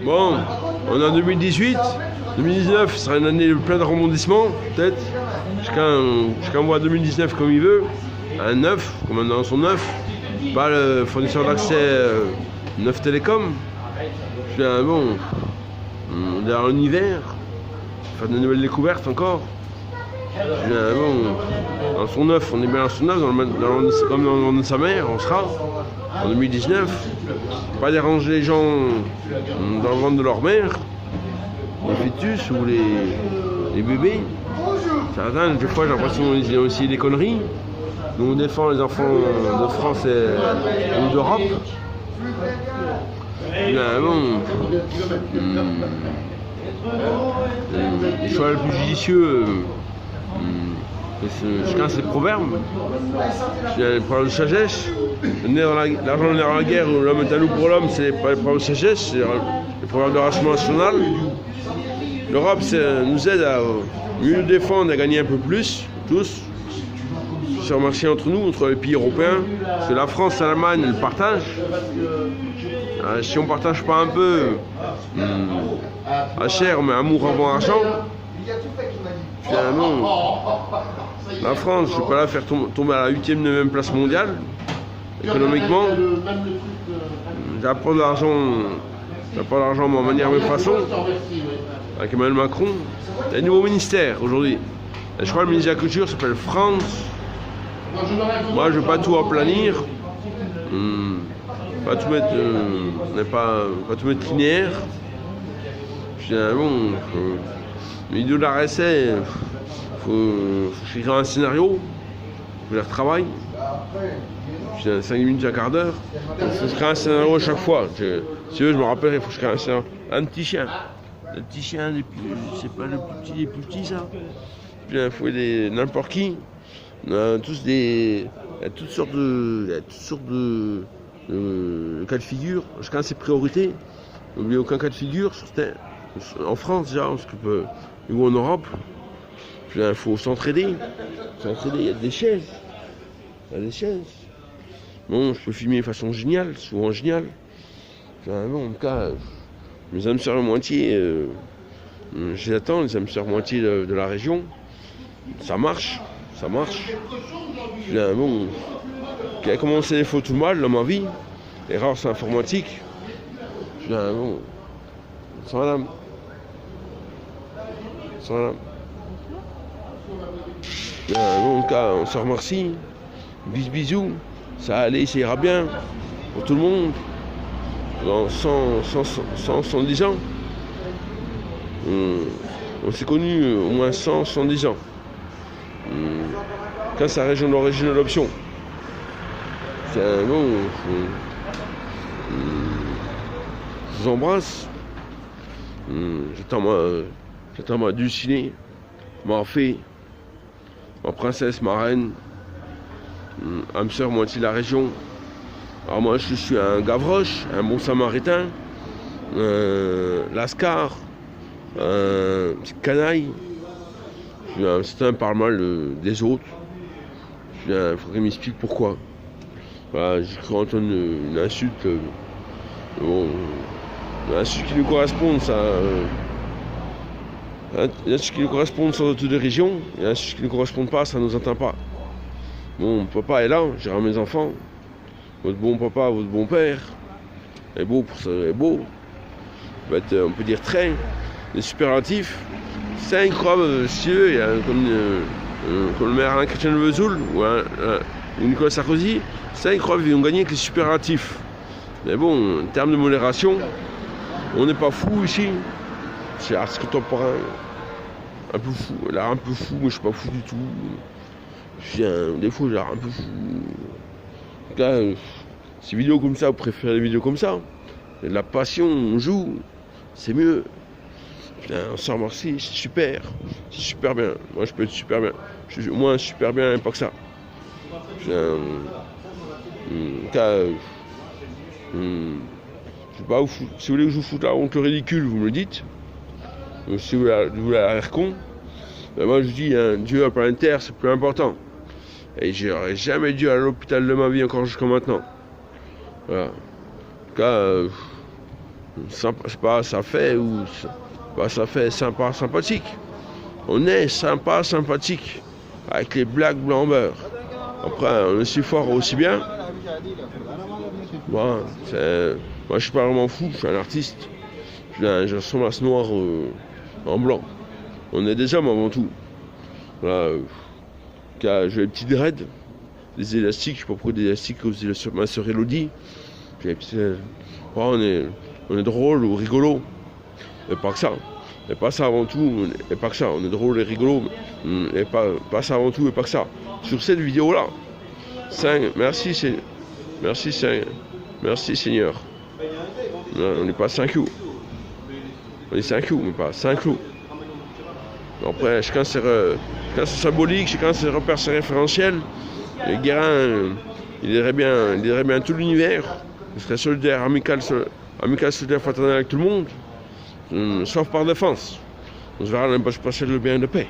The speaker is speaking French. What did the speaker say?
Bon, on est en 2018. 2019 sera une année pleine de rebondissements, peut-être. Chacun voit 2019 comme il veut. Un neuf, comme dans son neuf. Pas le fournisseur d'accès Neuf Télécom. Bon, on est dans l'univers. Faire de nouvelles découvertes encore. Bon, dans son neuf, on est bien dans son neuf, comme dans le monde de sa mère, on sera en 2019. Pas déranger les gens dans le ventre de leur mère, les fœtus ou les bébés. Certains, des fois, j'ai l'impression qu'ils ont aussi des conneries. Nous, on défend les enfants de France et d'Europe. Les choix les plus judicieux. Chacun ses proverbes. Il y a les proverbes de sagesse. L'argent n'est dans la guerre, l'homme est un loup pour l'homme, c'est pas les proverbes de sagesse, c'est les proverbes de rationnement national. L'Europe nous aide à mieux nous défendre, à gagner un peu plus, tous, sur le marché entre nous, entre les pays européens. Parce que la France et l'Allemagne, elles partagent. Si on ne partage pas un peu, à cher, mais amour avant argent, finalement, la France, je ne suis pas là à faire tomber à la 8e, 9e place mondiale, économiquement. J'apprends de l'argent de ma manière, de ma façon, avec Emmanuel Macron. Il y a un nouveau ministère aujourd'hui. Je crois que le ministre de la Culture s'appelle France. Moi, je ne veux pas tout aplanir, pas tout mettre, pas tout mettre linéaire. L'idée de la RSA, faut écrire un scénario, il faut faire travail. 5 minutes, un quart d'heure. Il faut que je crée un scénario à chaque fois. Si tu veux, je me rappelle, il faut que je crée un scénario. Un petit chien. Le petit chien, c'est pas le plus petit des plus petits, ça. Il faut n'importe qui. On a tous il y a toutes sortes de cas de figure. Chacun a ses priorités. N'oubliez aucun cas de figure sur Terre. En France, déjà, ou en Europe. Il faut s'entraider. Il y a des chaises. Bon, je peux filmer de façon géniale, souvent géniale. En tout cas, mes âmes sœurs moitié, je les attends, les âmes sœurs moitié de la région. Ça marche. Bon, qui a commencé les fautes tout mal dans ma vie. Erreur, c'est informatique. Bon, sans l'âme. Bon, en tout cas, on se remercie. Bisous. Ça va aller, ça ira bien pour tout le monde. Dans 110 ans. On s'est connus au moins 110 ans. Quand c'est la région d'origine de l'option. Bon, je vous embrasse. J'attends ma dulcinée, ma fée, ma princesse, ma reine, âme sœur moitié de la région. Alors moi je suis un Gavroche, un bon samaritain, Lascar, un petit canaille. Certains parlent mal des autres. Il faudrait qu'il m'explique pourquoi. Voilà, j'ai cru entendre une insulte. Bon, une insulte qui nous correspond, ça. Une insulte qui nous correspond sans autodérision, et une insulte qui ne nous correspond pas, ça ne nous atteint pas. Mon papa est là, j'ai mes enfants. Votre bon papa, votre bon père est beau pour ça, est beau. On peut dire très, des superlatifs. C'est incroyable, si eux, comme le maire Alain Chrétien de Vesoul ou Nicolas Sarkozy, c'est incroyable, ils ont gagné avec les superlatifs. Mais bon, en termes de modération, on n'est pas fou ici. C'est art contemporain. Un peu fou, l'air un peu fou, mais je suis pas fou du tout. Des fois, j'ai l'air un peu fou. En tout cas, ces vidéos comme ça, vous préférez les vidéos comme ça. Il y a de la passion, on joue, c'est mieux. On se remercie, c'est super bien. Moi, je peux être super bien. Je suis au moins super bien, pas que ça. En tout cas, je sais pas, si vous voulez que je vous foute la honte, le ridicule, vous me le dites. Si vous voulez l'air con, ben moi je vous dis, Dieu à planète Terre, c'est plus important. Et j'aurais jamais dû aller à l'hôpital de ma vie encore jusqu'à maintenant. Voilà. En tout cas, C'est pas ça fait ou pas ça fait sympa, sympathique. On est sympa, sympathique avec les blagues blanc beurre. Après, on est si fort aussi bien. Moi, moi, je suis pas vraiment fou, je suis un artiste. Je ressemble à ce noir en blanc. On est des hommes avant tout. Voilà, j'ai les petits dreads, des élastiques, je sais pas pourquoi des élastiques comme ma soeur Elodie. On est drôle ou rigolo. Et pas que ça. Et pas ça avant tout, et pas que ça. On est drôle et rigolo, et pas ça avant tout, et pas que ça. Sur cette vidéo-là, merci Seigneur. Non, on n'est pas 5 loups. On est 5 loups, mais pas 5 loups. Après, chacun c'est symbolique, chacun ses repères, ses référentiels. Le Guérin, il aiderait bien tout l'univers. Il serait solidaire, amical, solidaire, fraternel avec tout le monde. Sauf par défense. On se verra dans le passer le bien et de paix.